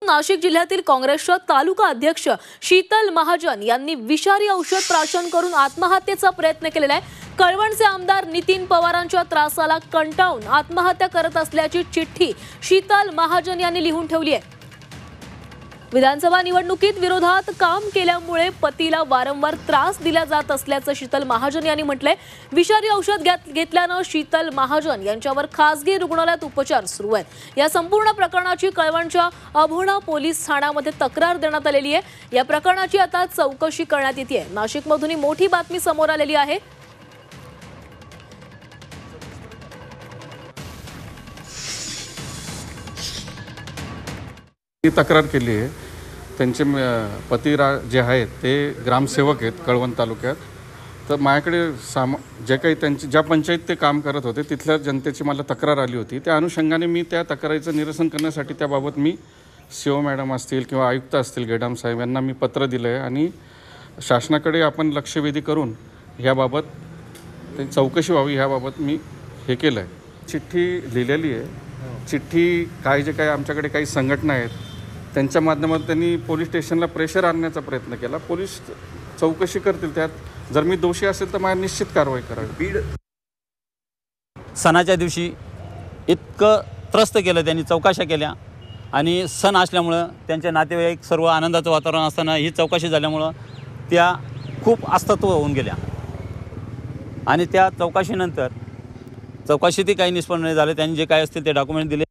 नाशिक जिल्ह्यातील काँग्रेसच्या तालुका अध्यक्ष शीतल महाजन यांनी विषारी औषध प्राशन करून आत्महत्येचा प्रयत्न केलेला आहे। कळवणचे आमदार नितीन पवारांच्या त्रासाला कंटाळून आत्महत्या करत असल्याची चिठ्ठी शीतल महाजन यांनी लिहून ठेवली आहे। विधानसभा निवडणुकीत विरोधात काम केल्यामुळे पतीला वारंवार त्रास दिला जात असल्याचं शीतल महाजन यांनी म्हटलंय। विषारी औषध घेतल्यानं शीतल महाजन यांच्यावर खासगी रुग्णालयात उपचार सुरू आहेत। या संपूर्ण प्रकरणाची कळवणच्या अभोणा पोलीस ठाण्यामध्ये तक्रार देण्यात आलेली आहे। या प्रकरणाची आता चौकशी करण्यात येते आहे। नाशिकमधून ही मोठी बातमी समोर आलेली आहे। तक्रार केली आहे। त्यांचे पती जे आहेत ते ग्रामसेवक आहेत कळवण तालुक्यात। तर माझ्याकडे जे काही त्यांची ज्या पंचायत ते काम करत होते तिथल्या जनतेची मला तक्रार आली होती। त्या अनुषंगाने मी त्या तक्रारीचं निरसन करण्यासाठी त्याबाबत मी सीओ मॅडम असतील किंवा आयुक्त असतील गेडाम साहेब यांना मी पत्र दिलं आहे आणि शासनाकडे आपण लक्षवेधी करून ह्याबाबत चौकशी व्हावी ह्याबाबत मी हे केलं आहे। चिठ्ठी लिहिलेली आहे। चिठ्ठी जे काय आमच्याकडे काही संघटना आहेत त्यांच्या माध्यमातून त्यांनी पोलीस स्टेशनला प्रेशर आणण्याचा प्रयत्न केला। पोलीस चौकशी करतील, त्यात जर मी दोषी असेल तर माझ्या निश्चित कारवाई करावी। बीड सणाच्या दिवशी इतकं त्रस्त केलं, त्यांनी चौकशा केल्या आणि सण असल्यामुळं त्यांचे नातेवाईक सर्व आनंदाचं वातावरण असताना ही चौकशी झाल्यामुळं त्या खूप अस्तित्व होऊन गेल्या आणि त्या चौकशीनंतर चौकशीतही काही निष्पन्न झाले। त्यांनी जे काय असतील ते डॉक्युमेंट दिले।